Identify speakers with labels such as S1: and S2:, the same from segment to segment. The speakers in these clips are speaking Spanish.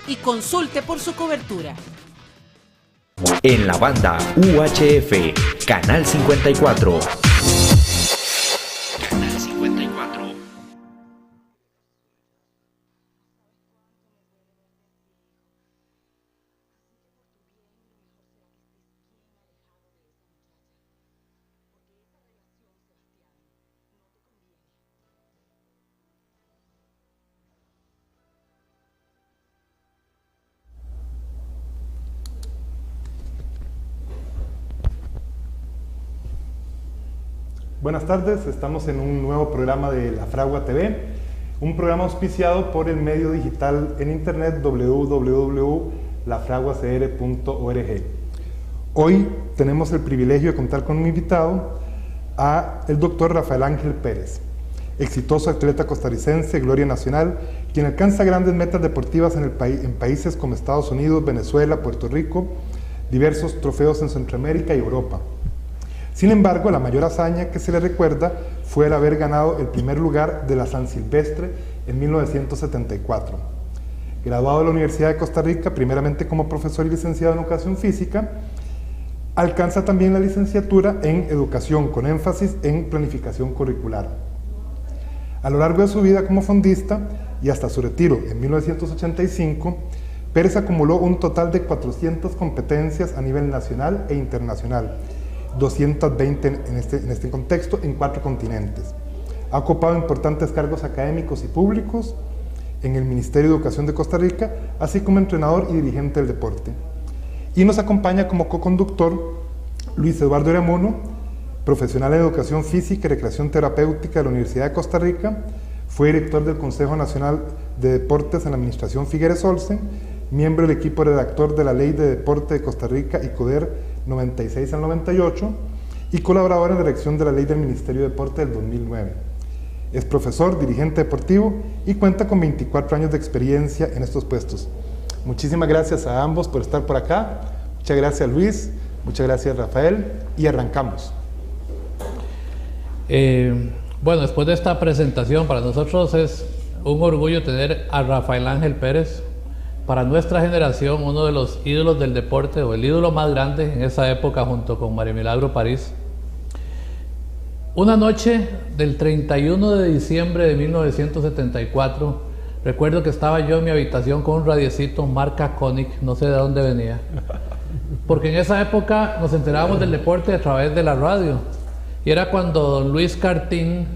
S1: y consulte por su cobertura.
S2: En la banda UHF, Canal 54. Canal 54.
S3: Buenas tardes, estamos en un nuevo programa de La Fragua TV, un programa auspiciado por el medio digital en internet www.lafraguacr.org. Hoy tenemos el privilegio de contar con un invitado, el doctor Rafael Ángel Pérez, exitoso atleta costarricense, gloria nacional, quien alcanza grandes metas deportivas en países como Estados Unidos, Venezuela, Puerto Rico, diversos trofeos en Centroamérica y Europa. Sin embargo, la mayor hazaña que se le recuerda fue el haber ganado el primer lugar de la San Silvestre en 1974. Graduado de la Universidad de Costa Rica, primeramente como profesor y licenciado en Educación Física, alcanza también la licenciatura en Educación, con énfasis en Planificación Curricular. A lo largo de su vida como fondista y hasta su retiro en 1985, Pérez acumuló un total de 400 competencias a nivel nacional e internacional, 220 en este contexto en 4 continentes. Ha ocupado importantes cargos académicos y públicos en el Ministerio de Educación de Costa Rica, así como entrenador y dirigente del deporte. Y nos acompaña como co-conductor Luis Eduardo Iramuno, profesional en Educación Física y Recreación Terapéutica de la Universidad de Costa Rica, fue director del Consejo Nacional de Deportes en la Administración Figueres Olsen, miembro del equipo redactor de la Ley de Deporte de Costa Rica y CODER 96 al 98 y colaborador en la dirección de la Ley del Ministerio de Deporte del 2009. Es profesor, dirigente deportivo y cuenta con 24 años de experiencia en estos puestos. Muchísimas gracias a ambos por estar por acá. Muchas gracias, Luis. Muchas gracias, Rafael. Y arrancamos.
S4: Bueno, después de esta presentación, para nosotros es un orgullo tener a Rafael Ángel Pérez. Para nuestra generación, uno de los ídolos del deporte, o el ídolo más grande en esa época, junto con María Milagro París. Una noche del 31 de diciembre de 1974, recuerdo que estaba yo en mi habitación con un radiecito marca Koenig, no sé de dónde venía, porque en esa época nos enterábamos del deporte a través de la radio, y era cuando don Luis Cartín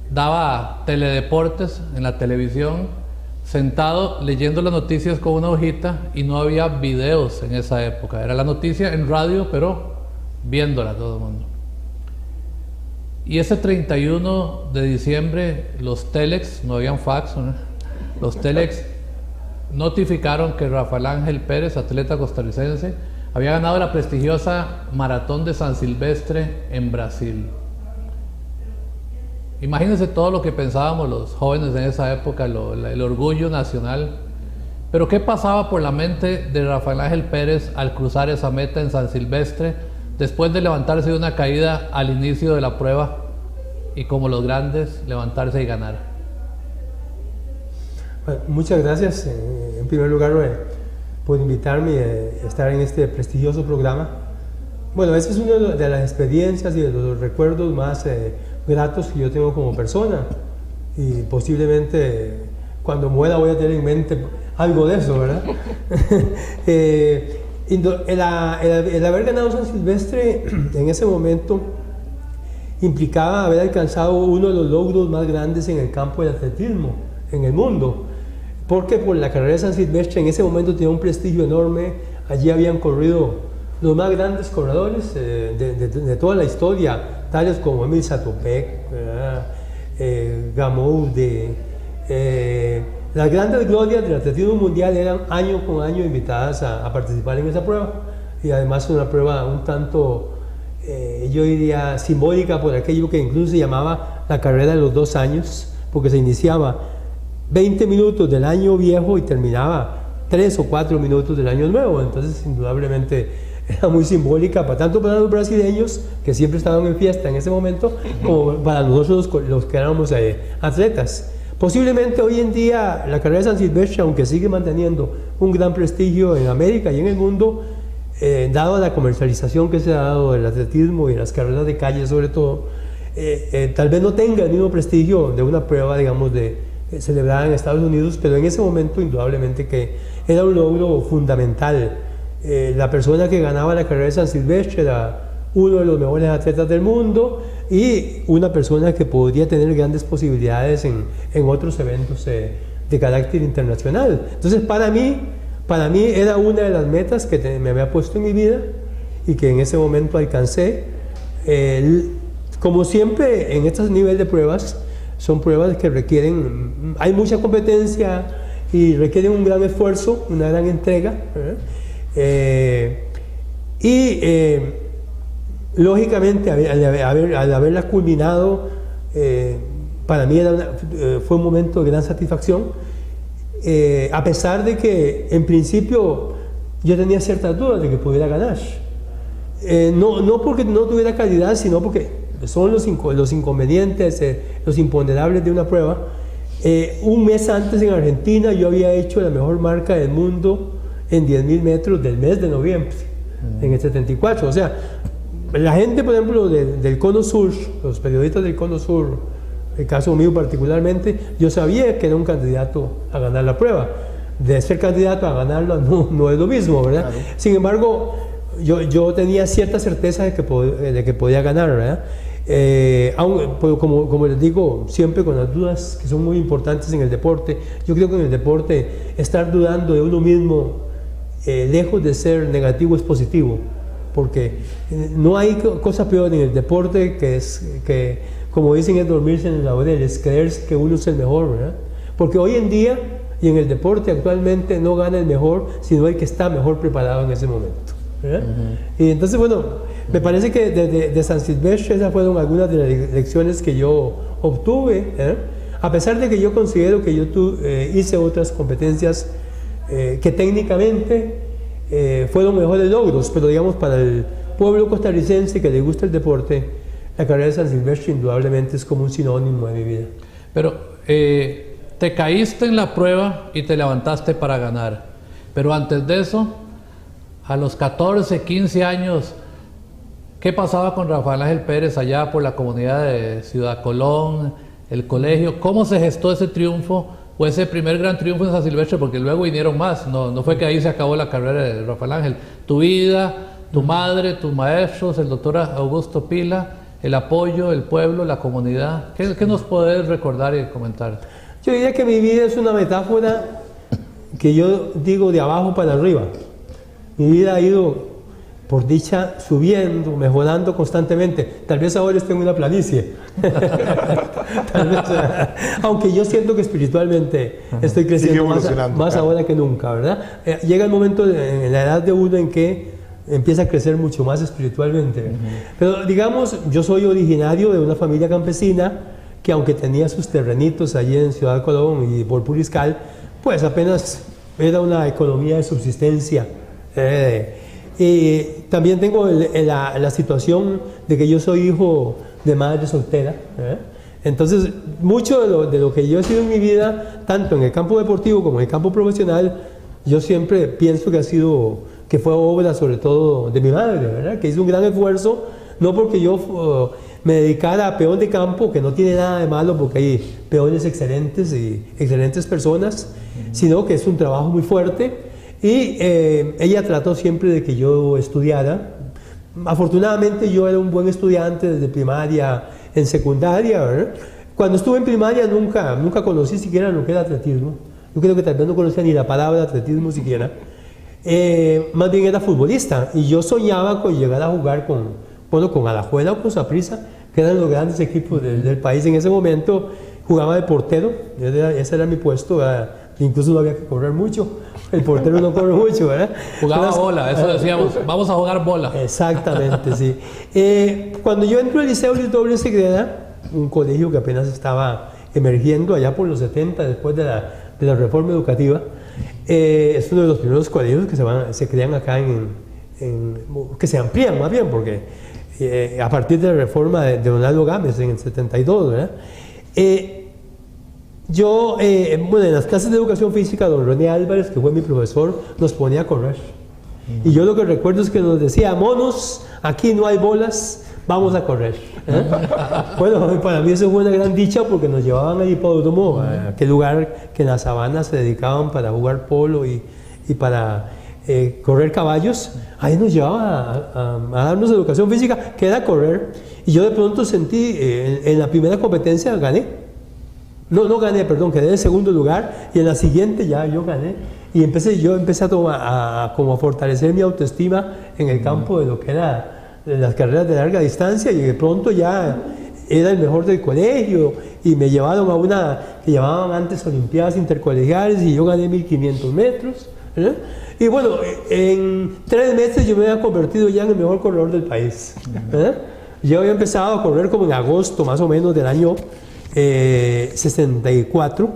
S4: daba teledeportes en la televisión, sentado leyendo las noticias con una hojita, y no había videos en esa época. Era la noticia en radio, pero viéndola todo el mundo. Y ese 31 de diciembre, los telex, no habían fax, ¿no? Los telex notificaron que Rafael Ángel Pérez, atleta costarricense, había ganado la prestigiosa Maratón de San Silvestre en Brasil. Imagínense todo lo que pensábamos los jóvenes en esa época, el orgullo nacional. Pero ¿qué pasaba por la mente de Rafael Ángel Pérez al cruzar esa meta en San Silvestre, después de levantarse de una caída al inicio de la prueba y, como los grandes, levantarse y ganar?
S5: Bueno, muchas gracias, en primer lugar, por invitarme a estar en este prestigioso programa. Bueno, esa es una de las experiencias y de los recuerdos más gratos que yo tengo como persona, y posiblemente cuando muera voy a tener en mente algo de eso, ¿verdad? El haber ganado San Silvestre en ese momento implicaba haber alcanzado uno de los logros más grandes en el campo del atletismo en el mundo, porque por la carrera de San Silvestre en ese momento tenía un prestigio enorme. Allí habían corrido los más grandes corredores de toda la historia, tales como Emil Zatopek, Gamoude. Las grandes glorias del atletismo mundial eran año con año invitadas a participar en esa prueba, y además una prueba un tanto, yo diría, simbólica, por aquello que incluso se llamaba la carrera de los 2 años, porque se iniciaba 20 minutos del año viejo y terminaba 3 o 4 minutos del año nuevo. Entonces, indudablemente, era muy simbólica, tanto para los brasileños, que siempre estaban en fiesta en ese momento, como para nosotros los que éramos atletas. Posiblemente hoy en día la carrera de San Silvestre, aunque sigue manteniendo un gran prestigio en América y en el mundo, dado la comercialización que se ha dado del atletismo y las carreras de calle sobre todo, tal vez no tenga el mismo prestigio de una prueba, digamos, celebrada en Estados Unidos, pero en ese momento indudablemente que era un logro fundamental. La persona que ganaba la carrera de San Silvestre era uno de los mejores atletas del mundo y una persona que podría tener grandes posibilidades en otros eventos de carácter internacional. Entonces para mí era una de las metas que me había puesto en mi vida y que en ese momento alcancé. Como siempre en estos niveles de pruebas, son pruebas que requieren, hay mucha competencia y requieren un gran esfuerzo, una gran entrega, lógicamente al haberla culminado, para mí fue un momento de gran satisfacción, a pesar de que en principio yo tenía ciertas dudas de que pudiera ganar, no porque no tuviera calidad, sino porque son los inconvenientes, los imponderables de una prueba. Un mes antes en Argentina yo había hecho la mejor marca del mundo en 10.000 metros del mes de noviembre, en el 74. O sea, la gente, por ejemplo, del Cono Sur, los periodistas del Cono Sur, el caso mío particularmente, yo sabía que era un candidato a ganar la prueba. De ser candidato a ganarla no es lo mismo, ¿verdad? Claro. Sin embargo, yo tenía cierta certeza de que podía ganar, ¿verdad? Como les digo, siempre con las dudas que son muy importantes en el deporte. Yo creo que en el deporte estar dudando de uno mismo, lejos de ser negativo, es positivo, porque no hay cosa peor en el deporte que como dicen, es dormirse en el laurel, es creer que uno es el mejor, ¿verdad? Porque hoy en día y en el deporte actualmente no gana el mejor, sino el que está mejor preparado en ese momento, ¿verdad? Y entonces, bueno, me parece que de San Silvestre esas fueron algunas de las lecciones que yo obtuve, a pesar de que yo considero que yo hice otras competencias que técnicamente fueron mejores logros, pero digamos para el pueblo costarricense que le gusta el deporte, la carrera de San Silvestre indudablemente es como un sinónimo de mi vida.
S4: Pero te caíste en la prueba y te levantaste para ganar, pero antes de eso, a los 14, 15 años, ¿qué pasaba con Rafael Ángel Pérez allá por la comunidad de Ciudad Colón, el colegio? ¿Cómo se gestó ese triunfo o ese primer gran triunfo en San Silvestre? Porque luego vinieron más, no fue que ahí se acabó la carrera de Rafael Ángel. Tu vida, tu madre, tus maestros, el doctor Augusto Pila, el apoyo, el pueblo, la comunidad. ¿Qué nos podés recordar y comentar?
S5: Yo diría que mi vida es una metáfora que yo digo de abajo para arriba. Mi vida ha ido, por dicha, subiendo, mejorando constantemente. Tal vez ahora esté en una planicie. Tal vez, aunque yo siento que espiritualmente estoy creciendo más ahora que nunca, ¿verdad? Llega el momento en la edad de uno en que empieza a crecer mucho más espiritualmente. Pero digamos, yo soy originario de una familia campesina que, aunque tenía sus terrenitos allí en Ciudad Colón y por Puriscal, pues apenas era una economía de subsistencia. Y también tengo la situación de que yo soy hijo de madre soltera. Entonces, mucho de lo que yo he sido en mi vida, tanto en el campo deportivo como en el campo profesional, yo siempre pienso que fue obra sobre todo de mi madre, ¿verdad? Que hizo un gran esfuerzo, no porque yo me dedicara a peón de campo, que no tiene nada de malo porque hay peones excelentes y excelentes personas, sino que es un trabajo muy fuerte y ella trató siempre de que yo estudiara. Afortunadamente yo era un buen estudiante desde primaria, en secundaria, ¿verdad? Cuando estuve en primaria nunca conocí siquiera lo que era atletismo. Yo creo que tal vez no conocía ni la palabra atletismo siquiera. Más bien era futbolista y yo soñaba con llegar a jugar con Alajuela o con Saprissa, que eran los grandes equipos del país en ese momento. Jugaba de portero, ese era mi puesto, incluso no había que correr mucho, el portero no corre mucho, ¿verdad?
S4: Jugaba bola, eso decíamos, vamos a jugar bola. Exactamente,
S5: sí. Cuando yo entro al Liceo Luis W. Segreda, un colegio que apenas estaba emergiendo allá por los 70, después de la reforma educativa, es uno de los primeros colegios que se crean acá que se amplían más bien, porque a partir de la reforma de Donaldo Gámez en el 72, ¿verdad? Yo, bueno, en las clases de educación física, don René Álvarez, que fue mi profesor, nos ponía a correr. Y yo lo que recuerdo es que nos decía, monos, aquí no hay bolas, vamos a correr. Bueno, para mí eso fue una gran dicha porque nos llevaban al hipódromo, a aquel lugar que en la sabana se dedicaban para jugar polo y para correr caballos. Ahí nos llevaba a darnos educación física, que era correr. Y yo de pronto sentí, en la primera competencia gané. No gané, perdón, quedé en segundo lugar, y en la siguiente ya yo gané. Y yo empecé a fortalecer mi autoestima en el campo de lo que era de las carreras de larga distancia, y de pronto ya era el mejor del colegio, y me llevaron a una que llamaban antes Olimpiadas Intercolegiales, y yo gané 1500 metros. Y bueno, en 3 meses yo me había convertido ya en el mejor corredor del país. Yo había empezado a correr como en agosto más o menos del año 64,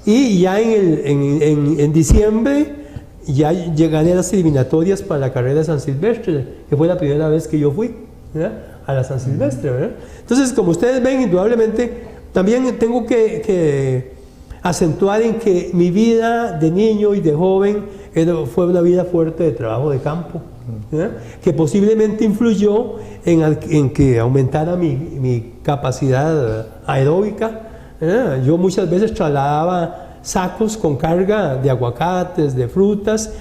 S5: y ya en diciembre ya gané a las eliminatorias para la carrera de San Silvestre, que fue la primera vez que yo fui a la San Silvestre, ¿verdad? Entonces, como ustedes ven, indudablemente también tengo que acentuar en que mi vida de niño y de joven fue una vida fuerte de trabajo de campo, que posiblemente influyó en que aumentara mi capacidad aeróbica. Yo muchas veces trasladaba sacos con carga de aguacates, de frutas,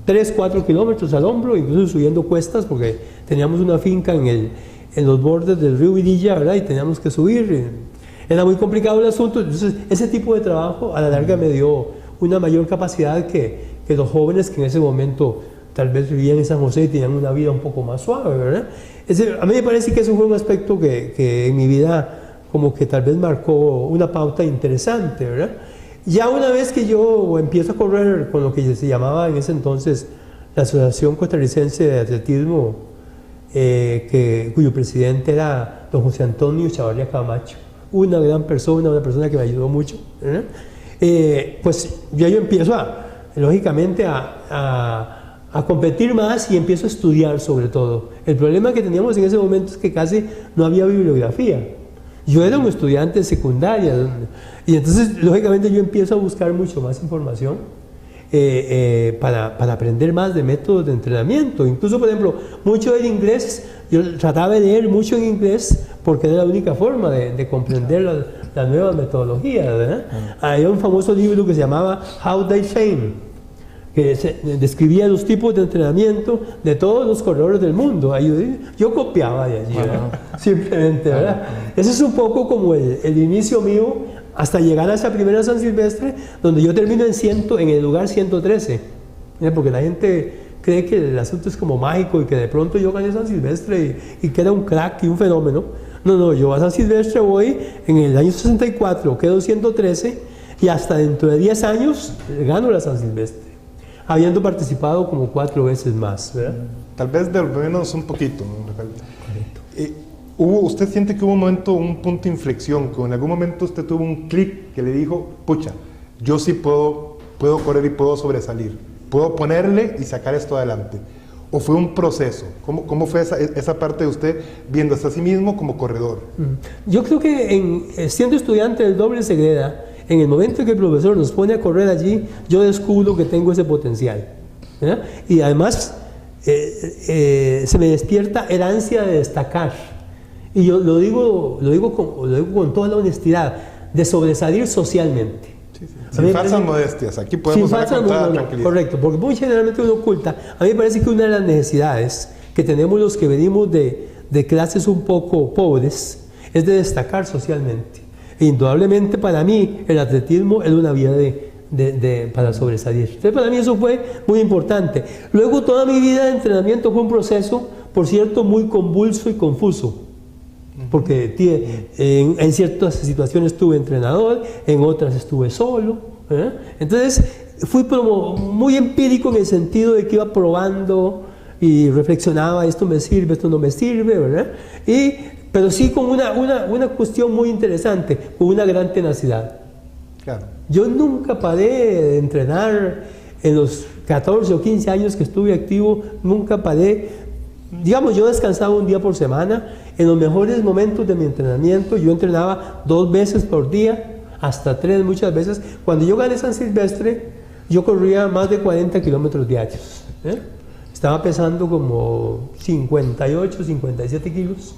S5: 3-4 kilómetros al hombro, incluso subiendo cuestas, porque teníamos una finca en los bordes del río Virilla, ¿verdad? Y teníamos que subir. Era muy complicado el asunto. Entonces, ese tipo de trabajo a la larga me dio una mayor capacidad que los jóvenes que en ese momento tal vez vivían en San José y tenían una vida un poco más suave, ¿verdad? A mí me parece que eso fue un aspecto que en mi vida como que tal vez marcó una pauta interesante, ¿verdad? Ya una vez que yo empiezo a correr con lo que se llamaba en ese entonces la Asociación Costarricense de Atletismo, cuyo presidente era don José Antonio Chavarría Camacho, una gran persona, una persona que me ayudó mucho, ¿verdad? Pues yo empiezo lógicamente a competir más y empiezo a estudiar sobre todo. El problema que teníamos en ese momento es que casi no había bibliografía. Yo era un estudiante de secundaria y entonces lógicamente yo empiezo a buscar mucho más información para aprender más de métodos de entrenamiento. Incluso, por ejemplo, mucho del inglés, yo trataba de leer mucho en inglés porque era la única forma de comprender las nuevas metodologías, ¿verdad? Hay un famoso libro que se llamaba How They Train, que describía los tipos de entrenamiento de todos los corredores del mundo. Yo copiaba de allí, simplemente, ¿verdad? Ese es un poco como el inicio mío hasta llegar a esa primera San Silvestre, donde yo termino en el lugar 113, porque la gente cree que el asunto es como mágico y que de pronto yo gané San Silvestre y que era un crack y un fenómeno. No, yo a San Silvestre voy en el año 64, quedo 113 y hasta dentro de 10 años gano la San Silvestre, habiendo participado como 4 veces más, ¿verdad?
S3: Tal vez devolvernos un poquito, ¿no, Rafael? ¿Usted siente que hubo un punto de inflexión, que en algún momento usted tuvo un clic que le dijo, pucha, yo sí puedo correr y puedo sobresalir, puedo ponerle y sacar esto adelante? ¿O fue un proceso? ¿Cómo fue esa parte de usted viéndose a sí mismo como corredor?
S5: Yo creo que siendo estudiante del Doble Segreda, en el momento que el profesor nos pone a correr allí, yo descubro que tengo ese potencial, ¿verdad? Y además se me despierta el ansia de destacar. Y yo lo digo con toda la honestidad, de sobresalir socialmente.
S3: Sin falsas modestias, aquí podemos hablar con toda tranquilidad. Correcto, porque muy generalmente uno oculta. A mí me parece que una de las necesidades que tenemos los que venimos de clases un poco pobres es de destacar socialmente. E indudablemente para mí el atletismo es una vía para sobresalir. Entonces para mí eso fue muy importante. Luego toda mi vida de entrenamiento fue un proceso, por cierto, muy convulso y confuso. Porque en ciertas situaciones estuve entrenador, en otras estuve solo. Entonces fui muy empírico en el sentido de que iba probando y reflexionaba, esto me sirve, esto no me sirve, ¿verdad? Pero sí con una cuestión muy interesante, con una gran tenacidad. Claro. Yo nunca paré de entrenar en los 14 o 15 años que estuve activo, nunca paré. Digamos, yo descansaba un día por semana. En los mejores momentos de mi entrenamiento yo entrenaba 2 veces por día,
S5: hasta 3 muchas veces. Cuando yo gané San Silvestre, yo corría más de 40 kilómetros diarios. Estaba pesando como 58, 57 kilos.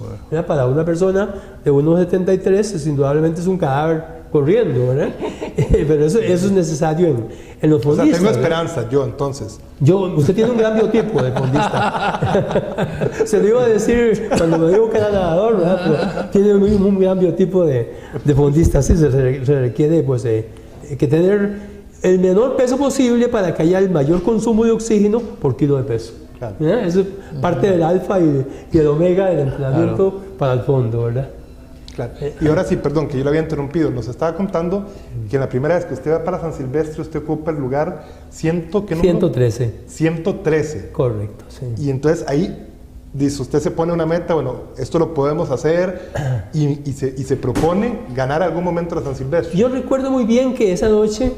S5: Para una persona de 1,73, indudablemente es un cadáver corriendo, ¿verdad? Pero eso es necesario en los fondistas.
S3: O sea, tengo esperanza, yo entonces.
S5: Usted tiene un gran biotipo de fondista. Se lo iba a decir cuando me dijo que era nadador, ¿verdad? Pero tiene un gran biotipo de fondista. Sí, se requiere pues, que tener el menor peso posible para que haya el mayor consumo de oxígeno por kilo de peso. Claro. Eso es parte del alfa y el omega del entrenamiento para el fondo, ¿verdad?
S3: Claro. Y ahora sí, perdón, que yo lo había interrumpido. Nos estaba contando que en la primera vez que usted va para San Silvestre, usted ocupa el lugar 113. 113.
S5: Correcto, sí.
S3: Y entonces ahí, dice, usted se pone una meta, bueno, esto lo podemos hacer y se propone ganar algún momento a San Silvestre.
S5: Yo recuerdo muy bien que esa noche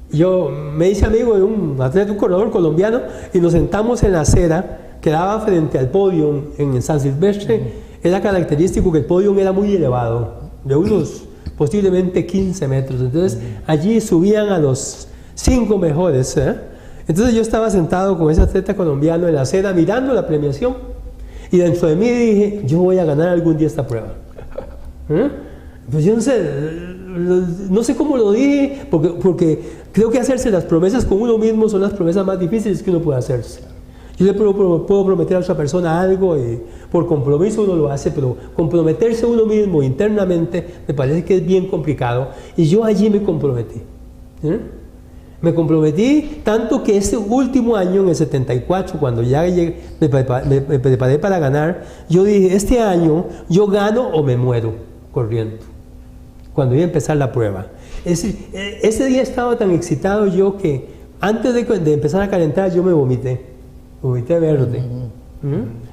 S5: yo me hice amigo de un atleta, un corredor colombiano, y nos sentamos en la acera que daba frente al podio en San Silvestre. Era característico que el podio era muy elevado, de unos posiblemente 15 metros. Entonces allí subían a los 5 mejores. Entonces yo estaba sentado con ese atleta colombiano en la acera mirando la premiación, y dentro de mí dije, yo voy a ganar algún día esta prueba. Pues yo no sé cómo lo dije, porque creo que hacerse las promesas con uno mismo son las promesas más difíciles que uno puede hacerse. Yo le puedo prometer a otra persona algo y por compromiso uno lo hace, pero comprometerse a uno mismo internamente me parece que es bien complicado, y yo allí me comprometí. Me comprometí tanto que ese último año, en el 74, cuando ya me preparé para ganar, yo dije, este año yo gano o me muero corriendo, cuando iba a empezar la prueba. Ese día estaba tan excitado yo que antes de empezar a calentar yo me vomité verde.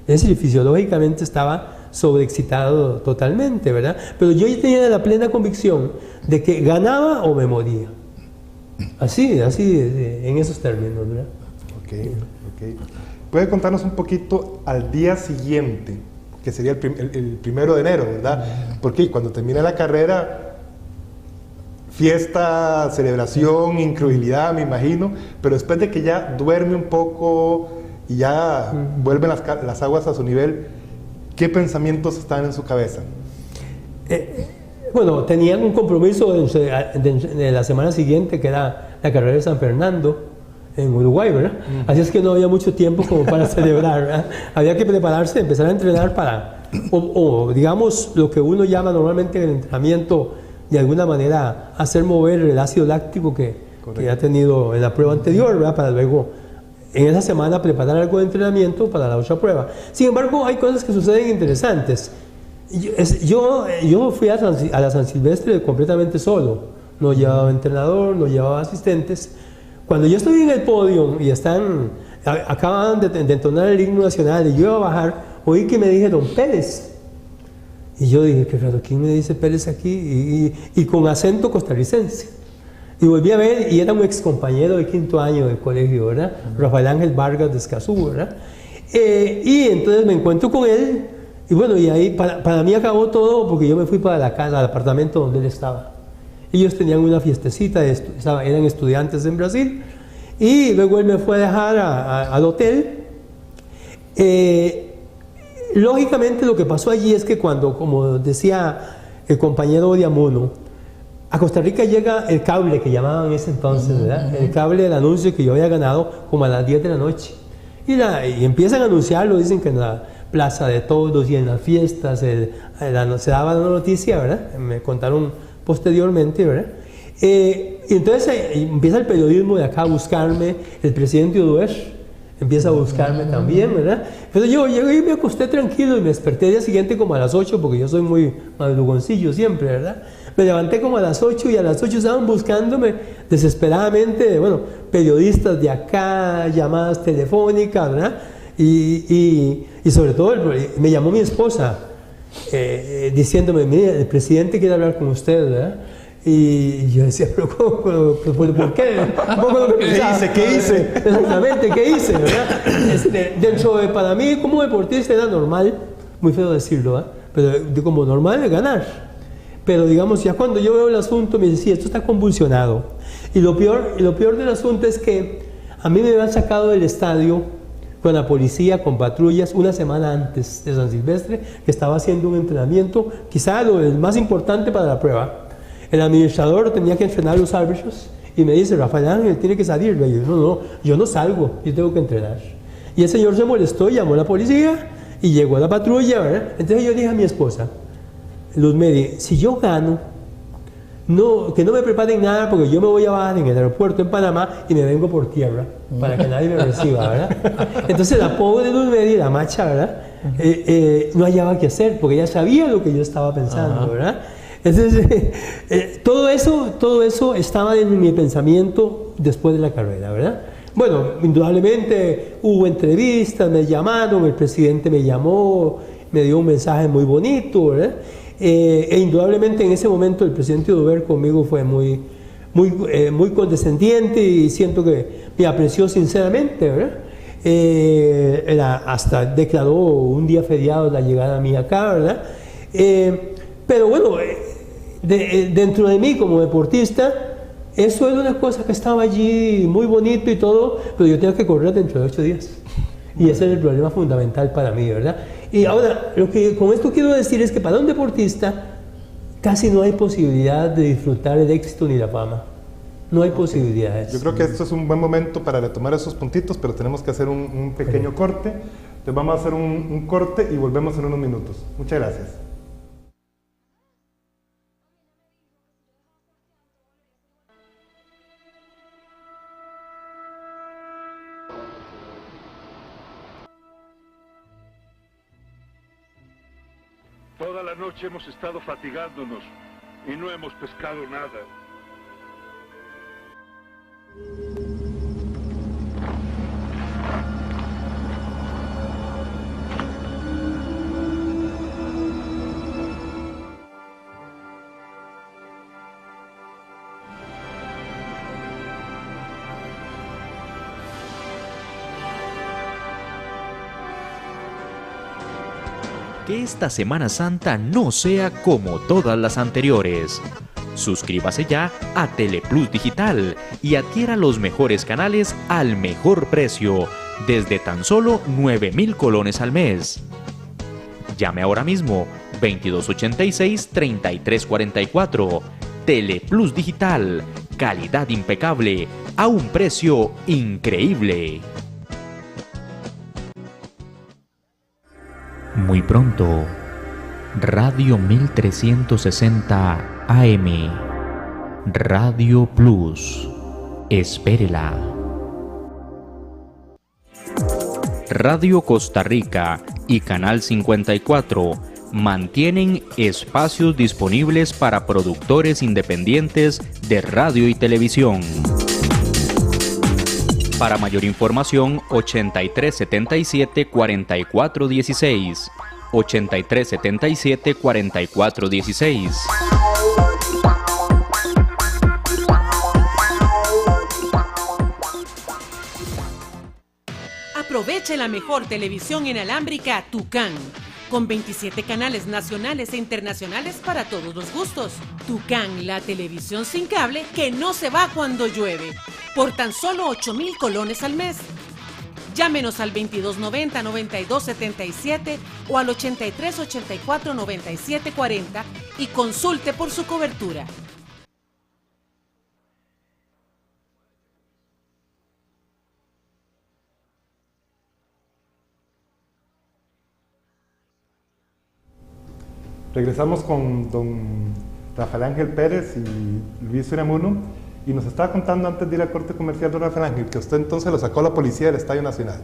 S5: Es decir, fisiológicamente estaba sobreexcitado totalmente, ¿verdad? Pero yo tenía la plena convicción de que ganaba o me moría. Así, en esos términos, ¿verdad?
S3: Ok. ¿Puede contarnos un poquito al día siguiente, que sería el 1 de enero, ¿verdad? Porque cuando termina la carrera, fiesta, celebración, incredulidad, me imagino, pero después de que ya duerme un poco y ya vuelven las aguas a su nivel, ¿qué pensamientos están en su cabeza?
S5: Bueno, tenían un compromiso de la semana siguiente, que era la carrera de San Fernando en Uruguay, ¿verdad? Así es que no había mucho tiempo como para celebrar, ¿verdad? Había que prepararse, empezar a entrenar para, o digamos, lo que uno llama normalmente el entrenamiento, de alguna manera hacer mover el ácido láctico que ha tenido en la prueba anterior, ¿verdad? Para luego en esa semana preparar algo de entrenamiento para la otra prueba. Sin embargo, hay cosas que suceden interesantes. Yo fui a la San Silvestre completamente solo, no llevaba entrenador, no llevaba asistentes. Cuando yo estoy en el podio y acaban de entonar el himno nacional y yo iba a bajar, oí que me dijeron Pérez. Y yo dije, qué raro, ¿quién me dice Pérez aquí? Y con acento costarricense. Y volví a ver, y era un ex compañero de 5º año del colegio, ¿verdad? Rafael Ángel Vargas de Escazú, ¿verdad? Y entonces me encuentro con él, y bueno, y ahí para mí acabó todo, porque yo me fui para la casa, al apartamento donde él estaba. Ellos tenían una fiestecita, eran estudiantes en Brasil, y luego él me fue a dejar al hotel. Lógicamente lo que pasó allí es que cuando, como decía el compañero Diamono, a Costa Rica llega el cable que llamaban en ese entonces, ¿verdad? El cable del anuncio que yo había ganado como a las 10 de la noche. Y empiezan a anunciarlo, dicen que en la Plaza de Todos y en las fiestas se daba la noticia, ¿verdad? Me contaron posteriormente, ¿verdad? Y entonces empieza el periodismo de acá a buscarme, el presidente Oduer empieza a buscarme también, ¿verdad? Pero yo llegué y me acosté tranquilo y me desperté el día siguiente como a las 8, porque yo soy muy madrugoncillo siempre, ¿verdad? Me levanté como a las 8 y a las 8 estaban buscándome desesperadamente, bueno, periodistas de acá, llamadas telefónicas, ¿verdad? Y sobre todo me llamó mi esposa diciéndome, mire, el presidente quiere hablar con usted, ¿verdad? Y yo decía, pero ¿por qué?
S3: ¿Qué hice?
S5: Exactamente, ¿qué hice? ¿Verdad? Para mí como deportista era normal, muy feo decirlo, ¿eh? Pero como normal es ganar. Pero digamos, ya cuando yo veo el asunto, me dice, sí, esto está convulsionado. Y lo peor del asunto es que a mí me habían sacado del estadio con la policía, con patrullas, una semana antes de San Silvestre, que estaba haciendo un entrenamiento, quizá el más importante para la prueba. El administrador tenía que entrenar a los árbitros y me dice, Rafael Ángel, tiene que salir. Y yo, no, yo no salgo, yo tengo que entrenar. Y el señor se molestó, llamó a la policía y llegó a la patrulla, ¿verdad? Entonces yo dije a mi esposa, Luz Medi, si yo gano, que no me preparen nada porque yo me voy a bajar en el aeropuerto en Panamá y me vengo por tierra para que nadie me reciba, ¿verdad? Entonces la pobre Luz Medi, la macha, ¿verdad? No hallaba qué hacer porque ella sabía lo que yo estaba pensando, ¿verdad? Entonces, todo eso estaba en mi pensamiento después de la carrera, ¿verdad? Bueno, indudablemente hubo entrevistas, me llamaron, el presidente me llamó, me dio un mensaje muy bonito, ¿verdad? Indudablemente en ese momento el presidente Udubert conmigo fue muy condescendiente y siento que me apreció sinceramente, ¿verdad? Hasta declaró un día feriado la llegada mía acá, ¿verdad? Pero bueno, dentro de mí como deportista, eso era una cosa que estaba allí muy bonito y todo, pero yo tenía que correr dentro de 8 días. Y ese era el problema fundamental para mí, ¿verdad? Y ahora, lo que con esto quiero decir es que para un deportista casi no hay posibilidad de disfrutar el éxito ni la fama. No hay posibilidades.
S3: Yo creo que esto es un buen momento para retomar esos puntitos, pero tenemos que hacer un pequeño corte. Entonces vamos a hacer un corte y volvemos en unos minutos. Muchas gracias.
S6: Toda la noche hemos estado fatigándonos y no hemos pescado nada.
S2: Que esta Semana Santa no sea como todas las anteriores. Suscríbase ya a Teleplus Digital y adquiera los mejores canales al mejor precio, desde tan solo 9.000 colones al mes. Llame ahora mismo 2286-3344. Teleplus Digital, calidad impecable a un precio increíble. Muy pronto, Radio 1360 AM, Radio Plus, espérela. Radio Costa Rica y Canal 54 mantienen espacios disponibles para productores independientes de radio y televisión. Para mayor información, 8377-4416. 8377-4416.
S1: Aproveche la mejor televisión inalámbrica Tucán, con 27 canales nacionales e internacionales para todos los gustos. Tucán, la televisión sin cable que no se va cuando llueve, por tan solo 8.000 colones al mes. Llámenos al 2290-9277 o al 8384-9740 y consulte por su cobertura.
S3: Regresamos con don Rafael Ángel Pérez y Luis Unamuno, y nos estaba contando antes de ir al corte comercial, don Rafael Ángel, que usted entonces lo sacó a la policía del Estadio Nacional.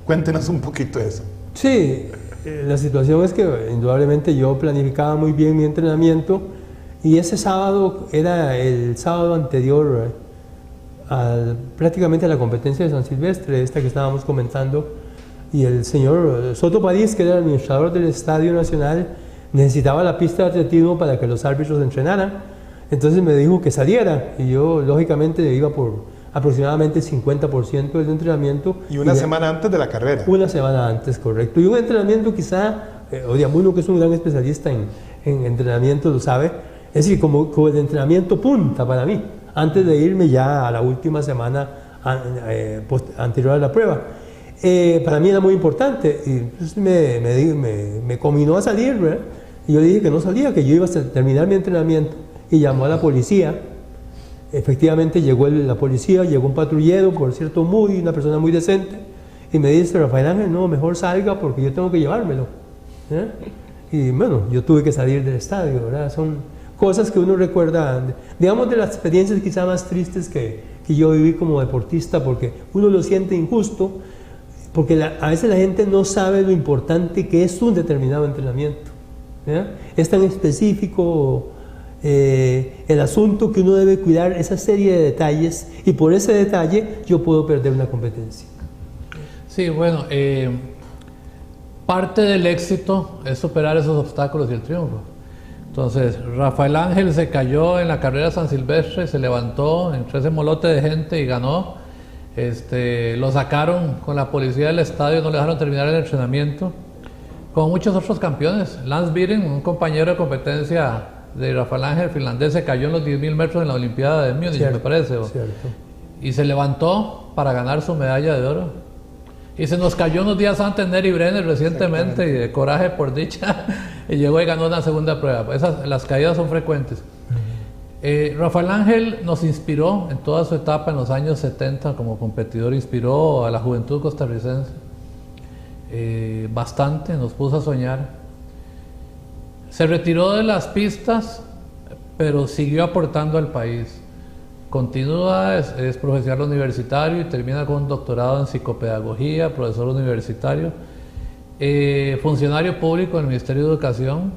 S3: Cuéntenos un poquito de eso.
S5: Sí, la situación es que indudablemente yo planificaba muy bien mi entrenamiento y ese sábado era el sábado anterior prácticamente a la competencia de San Silvestre, esta que estábamos comentando, y el señor Soto París, que era el administrador del Estadio Nacional, necesitaba la pista de atletismo para que los árbitros entrenaran. Entonces me dijo que saliera y yo lógicamente iba por aproximadamente el 50% del entrenamiento.
S3: Y una semana antes de la carrera.
S5: Una semana antes, correcto. Y un entrenamiento quizá, Odiamuno, que es un gran especialista en en entrenamiento lo sabe, es decir, como el entrenamiento punta para mí, antes de irme ya a la última semana anterior a la prueba. Para mí era muy importante, y entonces me combinó a salir, ¿verdad? Y yo le dije que no salía, que yo iba a terminar mi entrenamiento, y llamó a la policía. Efectivamente llegó la policía, llegó un patrullero, por cierto, una persona muy decente, y me dice: Rafael Ángel, no, mejor salga porque yo tengo que llevármelo. Y bueno, yo tuve que salir del estadio, ¿verdad? Son cosas que uno recuerda, digamos, de las experiencias quizá más tristes que yo viví como deportista, porque uno lo siente injusto, porque a veces la gente no sabe lo importante que es un determinado entrenamiento. Es tan específico el asunto que uno debe cuidar esa serie de detalles, y por ese detalle yo puedo perder una competencia.
S4: Sí, bueno, parte del éxito es superar esos obstáculos y el triunfo. Entonces, Rafael Ángel se cayó en la carrera San Silvestre, se levantó entre ese molote de gente y ganó. Lo sacaron con la policía del estadio, no le dejaron terminar el entrenamiento. Como muchos otros campeones, Lance Viren, un compañero de competencia de Rafael Ángel finlandés, se cayó en los 10.000 metros en la Olimpiada de Múnich, me parece. Y se levantó para ganar su medalla de oro. Y se nos cayó unos días antes Neri Brenner recientemente, y de coraje por dicha, y llegó y ganó una segunda prueba. Las caídas son frecuentes. Rafael Ángel nos inspiró en toda su etapa en los años 70 como competidor, inspiró a la juventud costarricense bastante, nos puso a soñar. Se retiró de las pistas, pero siguió aportando al país. Continúa, es profesional universitario y termina con un doctorado en psicopedagogía, profesor universitario, funcionario público en el Ministerio de Educación.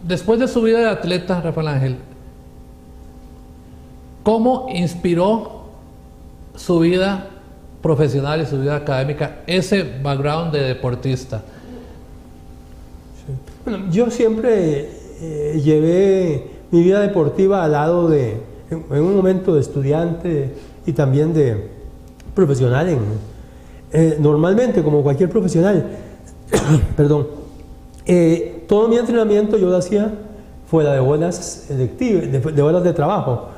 S4: Después de su vida de atleta, Rafael Ángel, ¿cómo inspiró su vida profesional y su vida académica ese background de deportista?
S5: Bueno, yo siempre llevé mi vida deportiva al lado en un momento de estudiante y también de profesional, normalmente como cualquier profesional. Perdón. Todo mi entrenamiento yo lo hacía fuera de horas electivas, de horas de trabajo.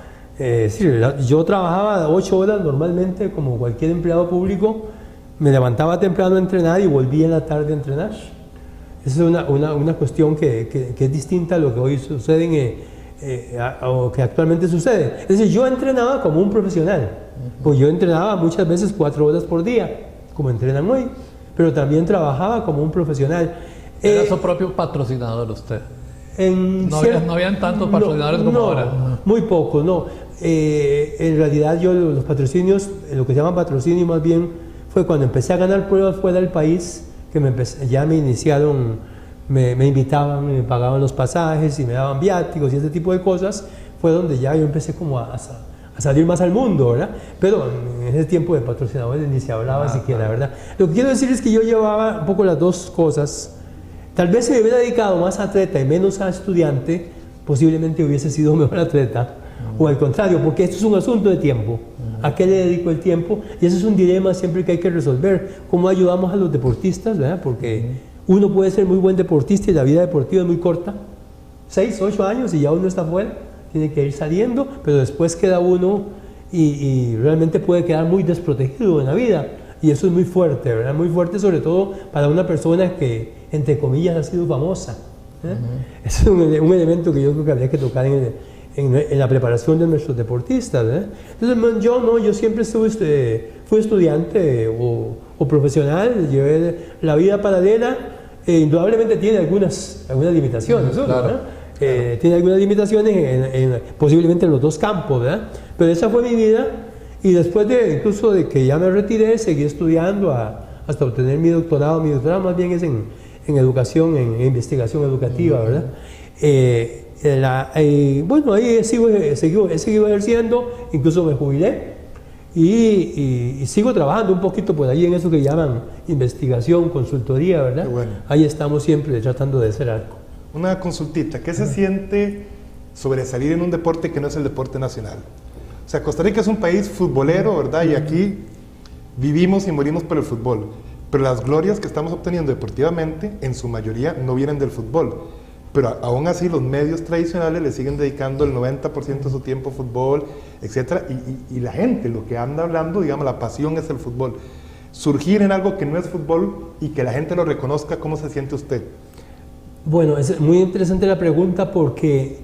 S5: Yo trabajaba 8 horas normalmente como cualquier empleado público, me levantaba temprano a entrenar y volvía en la tarde a entrenar. Esa es una cuestión que es distinta a lo que hoy sucede o que actualmente sucede. Es decir, yo entrenaba como un profesional, pues yo entrenaba muchas veces 4 horas por día, como entrenan hoy, pero también trabajaba como un profesional.
S4: ¿Era su propio patrocinador usted? No habían tantos patrocinadores como ahora.
S5: Muy poco, no. En realidad yo los patrocinios, lo que se llama patrocinio más bien, fue cuando empecé a ganar pruebas fuera del país, que ya me iniciaron, me invitaban, me pagaban los pasajes y me daban viáticos y ese tipo de cosas, fue donde ya yo empecé como a salir más al mundo, ¿verdad? Pero en ese tiempo de patrocinadores ni se hablaba siquiera, ¿verdad? Lo que quiero decir es que yo llevaba un poco las dos cosas. Tal vez si me hubiera dedicado más a atleta y menos a estudiante, posiblemente hubiese sido mejor atleta, o al contrario, porque esto es un asunto de tiempo. ¿A qué le dedico el tiempo? Y ese es un dilema siempre que hay que resolver. ¿Cómo ayudamos a los deportistas? ¿Verdad? Porque uno puede ser muy buen deportista y la vida deportiva es muy corta. 6, 8 años y ya uno está fuera. Tiene que ir saliendo, pero después queda uno y realmente puede quedar muy desprotegido en la vida. Y eso es muy fuerte, ¿verdad? Muy fuerte, sobre todo para una persona que, entre comillas, ha sido famosa. Ese es un elemento que yo creo que habría que tocar en la preparación de nuestros deportistas. Entonces, yo siempre fui estudiante o profesional, llevé la vida paralela. Indudablemente tiene algunas limitaciones, ¿no?
S4: Claro.
S5: Tiene algunas limitaciones posiblemente en los dos campos, ¿verdad? Pero esa fue mi vida. Y después incluso de que ya me retiré, seguí estudiando hasta obtener mi doctorado. Mi doctorado más bien es en educación, en investigación educativa, ¿verdad? Bueno, ahí he seguido ejerciendo, incluso me jubilé y sigo trabajando un poquito por ahí en eso que llaman investigación, consultoría, ¿verdad?
S3: Qué bueno.
S5: Ahí estamos siempre tratando de hacer algo.
S3: Una consultita, ¿qué se siente sobresalir en un deporte que no es el deporte nacional? O sea, Costa Rica es un país futbolero, ¿verdad? Y aquí vivimos y morimos por el fútbol. pero las glorias que estamos obteniendo deportivamente, en su mayoría, no vienen del fútbol. Pero aún así los medios tradicionales le siguen dedicando el 90% de su tiempo a fútbol, etc. Y la gente, lo que anda hablando, digamos, la pasión es el fútbol. Surgir en algo que no es fútbol y que la gente lo reconozca, ¿cómo se siente usted?
S5: Bueno, es muy interesante la pregunta porque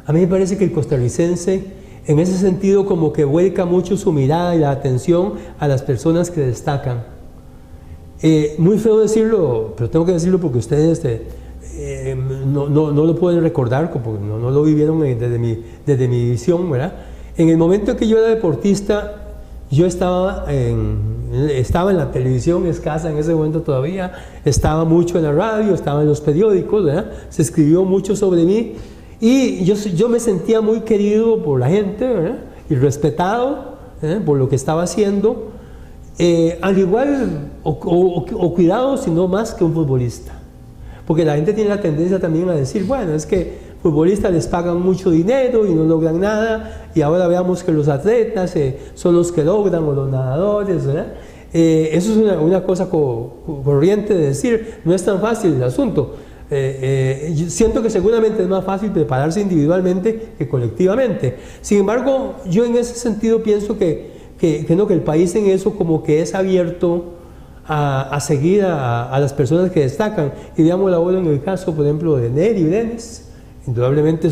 S5: a mí me parece que el costarricense, en ese sentido, como que vuelca mucho su mirada y la atención a las personas que destacan. Muy feo decirlo, pero tengo que decirlo porque ustedes no lo pueden recordar, porque no lo vivieron desde mi visión, ¿verdad? En el momento en que yo era deportista, yo estaba en la televisión escasa en ese momento todavía, estaba mucho en la radio, estaba en los periódicos, ¿verdad? Se escribió mucho sobre mí y yo me sentía muy querido por la gente, ¿verdad? Y respetado por lo que estaba haciendo, al igual o cuidado, sino más que un futbolista. Porque la gente tiene la tendencia también a decir, bueno, es que futbolistas les pagan mucho dinero y no logran nada, y ahora veamos que los atletas son los que logran, o los nadadores, ¿verdad? Eso es una cosa corriente de decir, no es tan fácil el asunto. Yo siento que seguramente es más fácil prepararse individualmente que colectivamente. Sin embargo, yo en ese sentido pienso que el país en eso como que es abierto a seguir a las personas que destacan. Y veamos ahora en el caso, por ejemplo, de Neri Brenes. Indudablemente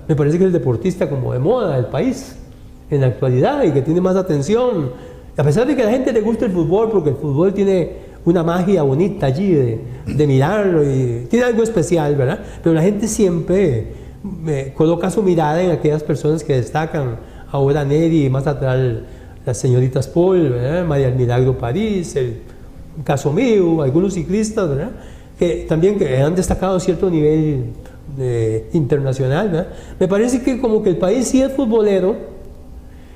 S5: me parece que es el deportista como de moda del país en la actualidad y que tiene más atención, a pesar de que a la gente le gusta el fútbol, porque el fútbol tiene una magia bonita allí de mirarlo y tiene algo especial, ¿verdad? Pero la gente siempre coloca su mirada en aquellas personas que destacan. Ahora Neri, más atrás las señoritas Paul, ¿verdad? María del Milagro París, el caso mío, algunos ciclistas, ¿verdad? Que también que han destacado a cierto nivel internacional, ¿verdad? Me parece que como que el país sí es futbolero,